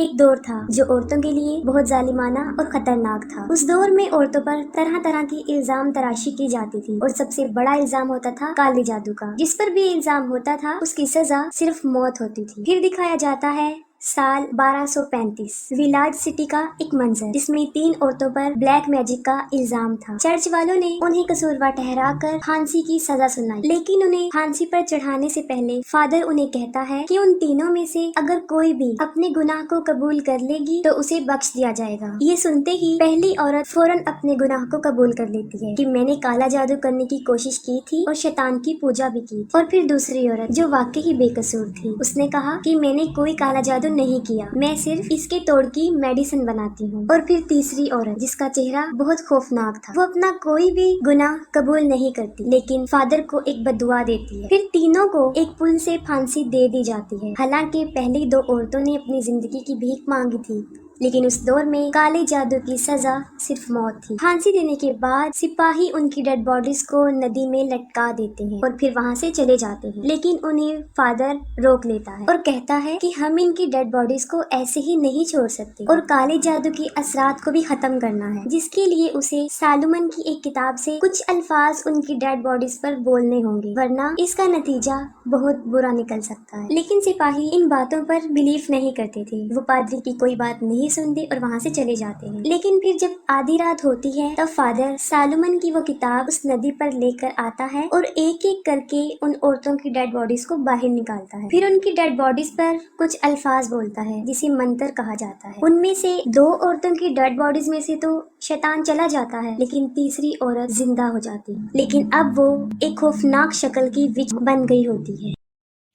ایک دور تھا جو عورتوں کے لیے بہت ظالمانہ اور خطرناک تھا۔ اس دور میں عورتوں پر طرح طرح کی الزام تراشی کی جاتی تھی اور سب سے بڑا الزام ہوتا تھا کالے جادو کا۔ جس پر بھی الزام ہوتا تھا اس کی سزا صرف موت ہوتی تھی۔ پھر دکھایا جاتا ہے سال 1235 ویلاج سٹی کا ایک منظر جس میں 3 عورتوں پر بلیک میجک کا الزام تھا۔ چرچ والوں نے انہیں قصوروار ٹھہرا کر پھانسی کی سزا سنائی، لیکن انہیں پھانسی پر چڑھانے سے پہلے فادر انہیں کہتا ہے کہ ان تینوں میں سے اگر کوئی بھی اپنے گناہ کو قبول کر لے گی تو اسے بخش دیا جائے گا۔ یہ سنتے ہی پہلی عورت فوراً اپنے گناہ کو قبول کر لیتی ہے کہ میں نے کالا جادو کرنے کی کوشش کی تھی اور شیطان کی پوجا بھی کی تھی۔ اور پھر دوسری عورت جو واقعی ہی بے قصور تھی، اس نے کہا کہ میں نے کوئی کالا جادو نہیں کیا، میں صرف اس کے توڑ کی میڈیسن بناتی ہوں۔ اور پھر تیسری عورت جس کا چہرہ بہت خوفناک تھا، وہ اپنا کوئی بھی گناہ قبول نہیں کرتی لیکن فادر کو ایک بد دعا دیتی ہے۔ پھر تینوں کو ایک پل سے پھانسی دے دی جاتی ہے۔ حالانکہ پہلی 2 عورتوں نے اپنی زندگی کی بھیک مانگی تھی، لیکن اس دور میں کالے جادو کی سزا صرف موت تھی۔ پھانسی دینے کے بعد سپاہی ان کی ڈیڈ باڈیز کو ندی میں لٹکا دیتے ہیں اور پھر وہاں سے چلے جاتے ہیں، لیکن انہیں فادر روک لیتا ہے اور کہتا ہے کہ ہم ان کی ڈیڈ باڈیز کو ایسے ہی نہیں چھوڑ سکتے اور کالے جادو کی اثرات کو بھی ختم کرنا ہے، جس کے لیے اسے سالومن کی ایک کتاب سے کچھ الفاظ ان کی ڈیڈ باڈیز پر بولنے ہوں گے، ورنہ اس کا نتیجہ بہت برا نکل سکتا ہے۔ لیکن سپاہی ان باتوں پر بلیف نہیں کرتے تھے، وہ پادری کی کوئی بات نہیں سنتے اور وہاں سے چلے جاتے ہیں۔ لیکن پھر جب آدھی رات ہوتی ہے تب فادر سالومن کی وہ کتاب اس ندی پر لے کر آتا ہے اور ایک ایک کر کے ان عورتوں کی ڈیڈ باڈیز کو باہر نکالتا ہے۔ پھر ان کی ڈیڈ باڈیز پر کچھ الفاظ بولتا ہے جسے منتر کہا جاتا ہے۔ ان میں سے 2 عورتوں کی ڈیڈ باڈیز میں سے تو شیطان چلا جاتا ہے، لیکن تیسری عورت زندہ ہو جاتی ہے، لیکن اب وہ ایک خوفناک شکل کی وچ بن گئی ہوتی ہے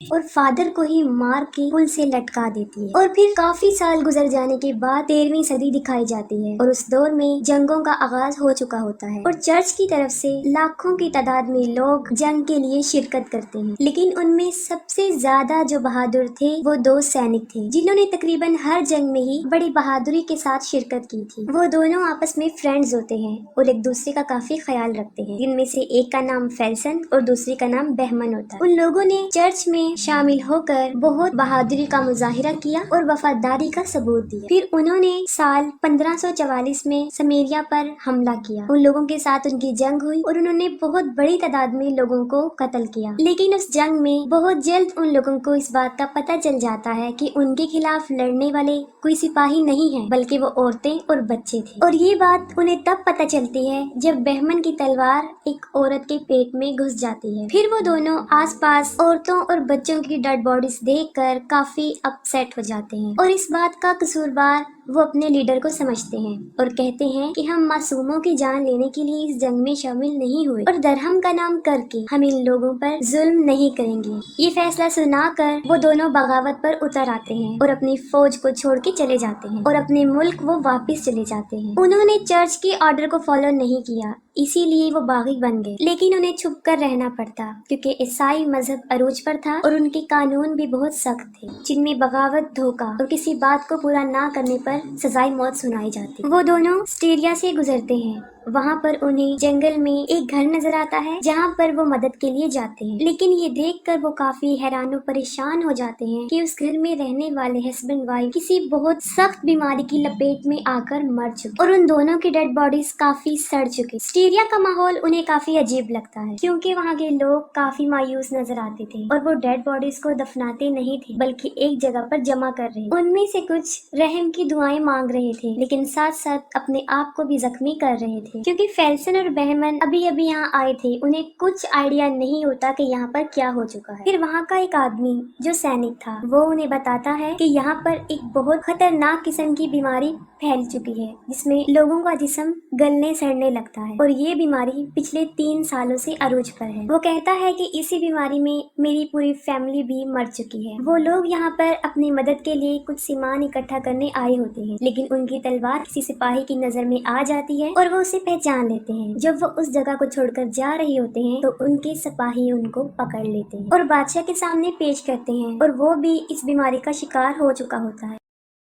اور فادر کو ہی مار کے پل سے لٹکا دیتی ہے۔ اور پھر کافی سال گزر جانے کے بعد 13ویں صدی دکھائی جاتی ہے اور اس دور میں جنگوں کا آغاز ہو چکا ہوتا ہے اور چرچ کی طرف سے لاکھوں کی تعداد میں لوگ جنگ کے لیے شرکت کرتے ہیں، لیکن ان میں سب سے زیادہ جو بہادر تھے وہ 2 سینک تھے جنہوں نے تقریباً ہر جنگ میں ہی بڑی بہادری کے ساتھ شرکت کی تھی۔ وہ دونوں آپس میں فرینڈز ہوتے ہیں اور ایک دوسرے کا کافی خیال رکھتے ہیں، جن میں سے ایک کا نام فیلسن اور دوسرے کا نام بہمن ہوتا ہے۔ ان لوگوں نے چرچ میں شامل ہو کر بہت بہادری کا مظاہرہ کیا اور وفاداری کا ثبوت دیا۔ پھر انہوں نے سال 1544 میں سمیریا پر حملہ کیا، ان لوگوں کے ساتھ ان کی جنگ ہوئی اور انہوں نے بہت بڑی تعداد میں لوگوں کو قتل کیا، لیکن اس جنگ میں بہت جلد ان لوگوں کو اس بات کا پتہ چل جاتا ہے کہ ان کے خلاف لڑنے والے کوئی سپاہی نہیں ہیں بلکہ وہ عورتیں اور بچے تھے، اور یہ بات انہیں تب پتہ چلتی ہے جب بہمن کی تلوار ایک عورت کے پیٹ میں گھس جاتی ہے۔ پھر وہ دونوں آس پاس عورتوں اور بچوں کی ڈیڈ باڈیز دیکھ کر کافی اپسیٹ ہو جاتے ہیں اور اس بات کا قصوروار وہ اپنے لیڈر کو سمجھتے ہیں اور کہتے ہیں کہ ہم معصوموں کی جان لینے کے لیے اس جنگ میں شامل نہیں ہوئے اور درہم کا نام کر کے ہم ان لوگوں پر ظلم نہیں کریں گے۔ یہ فیصلہ سنا کر وہ دونوں بغاوت پر اتر آتے ہیں اور اپنی فوج کو چھوڑ کے چلے جاتے ہیں اور اپنے ملک وہ واپس چلے جاتے ہیں۔ انہوں نے چرچ کے آرڈر کو فالو نہیں کیا، اسی لیے وہ باغی بن گئے، لیکن انہیں چھپ کر رہنا پڑتا کیونکہ عیسائی مذہب عروج پر تھا اور ان کے قانون بھی بہت سخت تھے، جن میں بغاوت، دھوکہ اور کسی بات کو پورا نہ کرنے پر سزائے موت سنائی جاتی۔ وہ دونوں سٹیریا سے گزرتے ہیں، وہاں پر انہیں جنگل میں ایک گھر نظر آتا ہے جہاں پر وہ مدد کے لیے جاتے ہیں، لیکن یہ دیکھ کر وہ کافی حیران و پریشان ہو جاتے ہیں کہ اس گھر میں رہنے والے ہسبینڈ وائف کسی بہت سخت بیماری کی لپیٹ میں آ کر مر چکے اور ان دونوں کی ڈیڈ باڈیز کافی سڑ چکی۔ سٹیریا کا ماحول انہیں کافی عجیب لگتا ہے کیونکہ وہاں کے لوگ کافی مایوس نظر آتے تھے اور وہ ڈیڈ باڈیز کو دفناتے نہیں تھے بلکہ ایک جگہ پر جمع کر رہے۔ ان میں سے کچھ رحم کی دعائیں مانگ رہے تھے لیکن ساتھ ساتھ اپنے آپ کو بھی زخمی کر رہے تھے کیونکہ فیلسن اور بہمن ابھی یہاں آئے تھے، انہیں کچھ آئیڈیا نہیں ہوتا کہ یہاں پر کیا ہو چکا ہے۔ پھر وہاں کا ایک آدمی جو سینک تھا وہ انہیں بتاتا ہے کہ یہاں پر ایک بہت خطرناک قسم کی بیماری پھیل چکی ہے جس میں لوگوں کا جسم گلنے سڑنے لگتا ہے اور یہ بیماری پچھلے 3 سالوں سے عروج پر ہے۔ وہ کہتا ہے کہ اسی بیماری میں میری پوری فیملی بھی مر چکی ہے۔ وہ لوگ یہاں پر اپنی مدد کے لیے کچھ سامان اکٹھا کرنے آئے ہوتے ہیں لیکن ان کی تلوار کسی سپاہی کی نظر میں آ جاتی ہے اور وہ اسے پہچان لیتے ہیں۔ جب وہ اس جگہ کو چھوڑ کر جا رہے ہوتے ہیں تو ان کے سپاہی ان کو پکڑ لیتے ہیں اور بادشاہ کے سامنے پیش کرتے ہیں اور وہ بھی اس بیماری کا شکار ہو چکا ہوتا ہے۔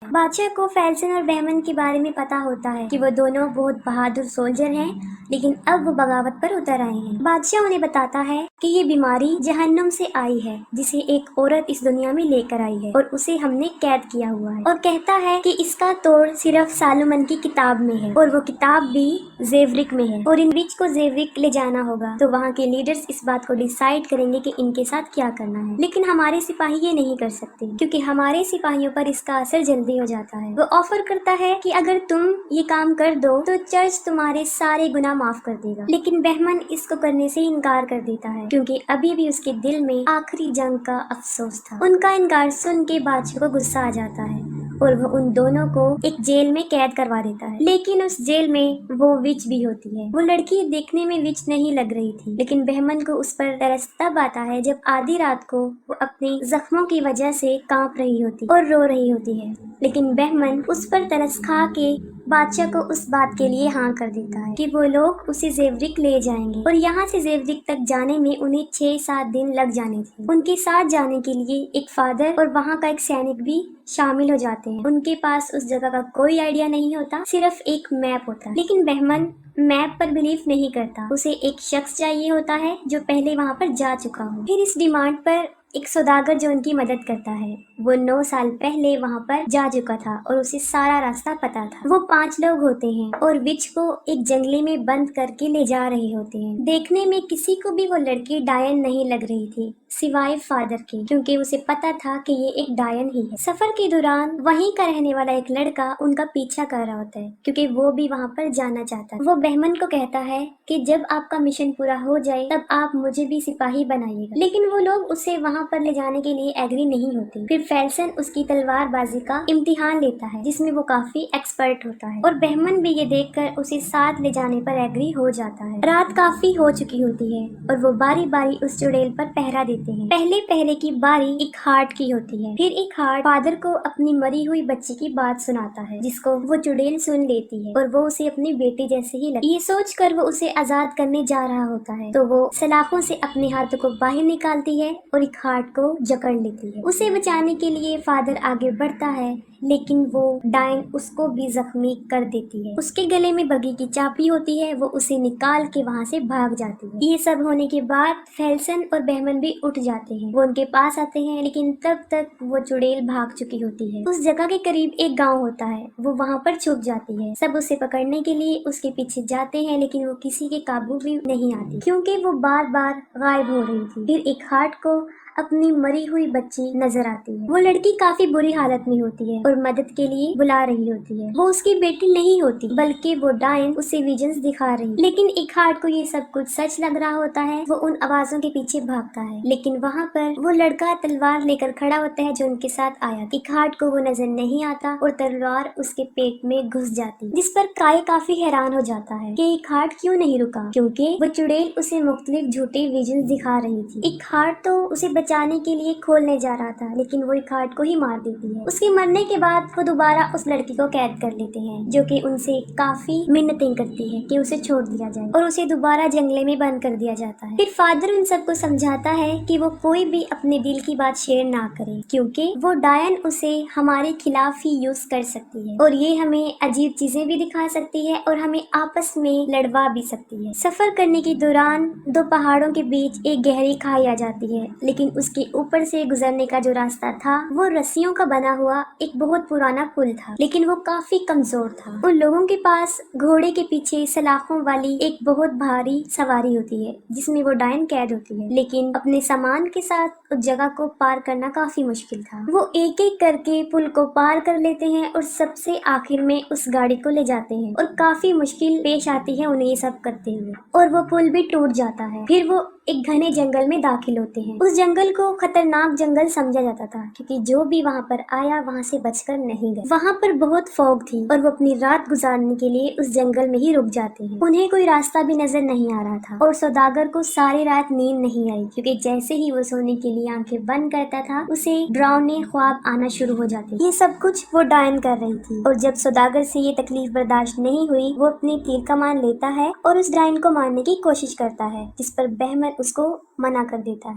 بادشاہ کو فیلسن اور بہمن کے بارے میں پتا ہوتا ہے کہ وہ دونوں بہت بہادر سولجر ہیں، لیکن اب وہ بغاوت پر اتر آئے ہیں۔ بادشاہ انہیں بتاتا ہے کہ یہ بیماری جہنم سے آئی ہے، جسے ایک عورت اس دنیا میں لے کر آئی ہے اور اسے ہم نے قید کیا ہوا ہے، اور کہتا ہے کہ اس کا توڑ صرف سالومن کی کتاب میں ہے، اور وہ کتاب بھی زیورک میں ہے، اور ان وچ کو زیورک لے جانا ہوگا تو وہاں کے لیڈرز اس بات کو ڈیسائیڈ کریں گے کہ ان کے ساتھ کیا کرنا ہے، لیکن ہمارے سپاہی یہ نہیں کر سکتے کیونکہ ہمارے سپاہیوں پر اس کا اثر جلدی ہو جاتا ہے۔ وہ آفر کرتا ہے کہ اگر تم یہ کام کر دو تو چرچ تمہارے سارے گناہ معاف کر دے گا، لیکن بہمن اس کو کرنے سے انکار کر دیتا ہے کیونکہ ابھی بھی اس کے دل میں آخری جنگ کا افسوس تھا۔ ان کا انکار سن کے بادشاہ کو غصہ آ جاتا ہے اور وہ ان دونوں کو ایک جیل میں قید کروا دیتا ہے، لیکن اس جیل میں وہ وچ بھی ہوتی ہے۔ وہ لڑکی دیکھنے میں وچ نہیں لگ رہی تھی، لیکن بہمن کو اس پر ترس تب آتا ہے جب آدھی رات کو وہ اپنی زخموں کی وجہ سے کانپ رہی ہوتی اور رو رہی ہوتی ہے، لیکن بہمن اس پر ترس کھا کے بادشاہ کو اس بات کے لیے ہاں کر دیتا ہے کہ وہ لوگ اسے زیورک لے جائیں گے، اور یہاں سے زیورک تک جانے میں انہیں 6-7 دن لگ جانے تھے۔ ان کے ساتھ جانے کے لیے ایک فادر اور وہاں کا ایک سینک بھی شامل ہو جاتے ہیں۔ ان کے پاس اس جگہ کا کوئی آئیڈیا نہیں ہوتا، صرف ایک میپ ہوتا ہے، لیکن بہمن میپ پر بلیف نہیں کرتا، اسے ایک شخص چاہیے ہوتا ہے جو پہلے وہاں پر جا چکا ہو۔ پھر اس ڈیمانڈ پر ایک سوداگر جو ان کی مدد کرتا ہے، وہ 9 سال پہلے وہاں پر جا چکا تھا اور اسے سارا راستہ پتا تھا۔ وہ 5 لوگ ہوتے ہیں اور وچ کو ایک جنگلے میں بند کر کے لے جا رہے ہوتے ہیں۔ دیکھنے میں کسی کو بھی وہ لڑکی ڈائن نہیں لگ رہی تھی سوائے فادر کے، کیونکہ اسے پتا تھا کہ یہ ایک ڈائن ہی ہے۔ سفر کے دوران وہیں کا رہنے والا ایک لڑکا ان کا پیچھا کر رہا ہوتا ہے کیونکہ وہ بھی وہاں پر جانا چاہتا ہے۔ وہ بہمن کو کہتا ہے کہ جب آپ کا مشن پورا ہو جائے تب آپ مجھے بھی سپاہی بنائیے گا، لیکن وہ لوگ اسے وہاں پر لے جانے کے لیے ایگری نہیں ہوتے۔ پھر فیلسن اس کی تلوار بازی کا امتحان لیتا ہے جس میں وہ کافی ایکسپرٹ ہوتا ہے، اور بہمن بھی یہ دیکھ کر اسے ساتھ لے جانے پر ایگری ہو جاتا ہے۔ رات کافی ہو چکی ہوتی ہے اور وہ باری باری اس چڑیل پر پہرا دیتے ہیں۔ پہلے پہرے کی باری ایک ہارٹ کی ہوتی ہے، پھر ایک ہارٹ فادر کو اپنی مری ہوئی بچی کی بات سناتا ہے جس کو وہ چڑیل سن لیتی ہے، اور وہ اسے اپنی بیٹی جیسے ہی لگتی ہے۔ یہ سوچ کر وہ اسے آزاد کرنے جا رہا ہوتا ہے تو وہ سلاخوں سے اپنے ہاتھوں کو باہر نکالتی ہے اور ایک ہارٹ کو جکڑ لیتی ہے۔ اسے بچانے کے لیے فادر آگے بڑھتا ہے، لیکن وہ ڈائن اس کو بھی زخمی کر دیتی ہے۔ اس کے گلے میں بگھی کی چابی ہوتی ہے، وہ اسے نکال کے وہاں سے بھاگ جاتی ہے۔ یہ سب ہونے کے بعد فیلسن اور بہمن بھی اٹھ جاتے ہیں، وہ ان کے پاس آتے ہیں، لیکن تب تک وہ چڑیل بھاگ چکی ہوتی ہے۔ اس جگہ کے قریب ایک گاؤں ہوتا ہے، وہ وہاں پر چھپ جاتی ہے۔ سب اسے پکڑنے کے لیے اس کے پیچھے جاتے ہیں، لیکن وہ کسی کے قابو بھی نہیں آتی کیونکہ وہ بار بار غائب ہو رہی تھی۔ پھر ایک ہارٹ کو اپنی مری ہوئی بچی نظر آتی ہے۔ وہ لڑکی کافی بری حالت میں ہوتی ہے اور مدد کے لیے بلا رہی ہوتی ہے۔ وہ اس کی بیٹی نہیں ہوتی بلکہ وہ ڈائن اسے ویژنز دکھا رہی، لیکن ایک ہارٹ کو یہ سب کچھ سچ لگ رہا ہوتا ہے۔ وہ ان آوازوں کے پیچھے بھاگتا ہے، لیکن وہاں پر وہ لڑکا تلوار لے کر کھڑا ہوتا ہے جو ان کے ساتھ آیا تھا۔ ایک ہارٹ کو وہ نظر نہیں آتا اور تلوار اس کے پیٹ میں گھس جاتی، جس پر کائے کافی حیران ہو جاتا ہے کہ ایک ہارٹ کیوں نہیں رکا، کیونکہ وہ چڑیل اسے مختلف جھوٹے ویژنز دکھا رہی تھی۔ ایک ہارٹ تو اسے بچانے کے لیے کھولنے جا رہا تھا، لیکن وہ ایک ہارٹ کو ہی مار دیتی ہے۔ اس کے مرنے کے بعد وہ دوبارہ اس لڑکی کو قید کر لیتے ہیں جو کہ ان سے کافی منتیں کرتی ہے کہ اسے چھوڑ دیا جائے، اور اسے دوبارہ جنگلے میں بند کر دیا جاتا ہے۔ پھر فادر ان سب کو سمجھاتا ہے کہ وہ کوئی بھی اپنے دل کی بات شیئر نہ کرے کیونکہ وہ ڈائن اسے ہمارے خلاف ہی یوز کر سکتی ہے، اور یہ ہمیں عجیب چیزیں بھی دکھا سکتی ہے اور ہمیں آپس میں لڑوا بھی سکتی ہے۔ سفر کرنے کے دوران 2 پہاڑوں کے بیچ ایک گہری کھائی آ جاتی ہے، لیکن اس کے اوپر سے گزرنے کا جو راستہ تھا وہ رسیوں کا بنا ہوا ایک بہت پرانا پل تھا، لیکن وہ کافی کمزور تھا۔ ان لوگوں کے پاس گھوڑے کے پیچھے سلاخوں والی ایک بہت بھاری سواری ہوتی ہے جس میں وہ ڈائن قید ہوتی ہے، لیکن اپنے سامان کے ساتھ اس جگہ کو پار کرنا کافی مشکل تھا۔ وہ ایک ایک کر کے پل کو پار کر لیتے ہیں اور سب سے آخر میں اس گاڑی کو لے جاتے ہیں، اور کافی مشکل پیش آتی ہے انہیں یہ سب کرتے ہوئے، اور وہ پل بھی ٹوٹ جاتا ہے۔ پھر وہ ایک گھنے جنگل میں داخل ہوتے ہیں۔ اس جنگل کو خطرناک جنگل سمجھا جاتا تھا کیونکہ جو بھی وہاں پر آیا وہاں سے بچ کر نہیں گئے۔ وہاں پر بہت فوگ تھی اور وہ اپنی رات گزارنے کے لیے اس جنگل میں ہی رک جاتے ہیں۔ انہیں کوئی راستہ بھی نظر نہیں آ رہا تھا اور سوداگر کو ساری رات نیند نہیں آئی کیونکہ جیسے ہی وہ سونے کے لیے آنکھیں بند کرتا تھا اسے ڈراؤنے خواب آنا شروع ہو جاتے۔ یہ سب کچھ وہ ڈائن کر رہی تھی، اور جب سوداگر سے یہ تکلیف برداشت نہیں ہوئی وہ اپنی تیر کمان لیتا ہے اور اس ڈائن کو مارنے کی کوشش کرتا ہے، جس پر بہمن اس کو منع کر دیتا ہے۔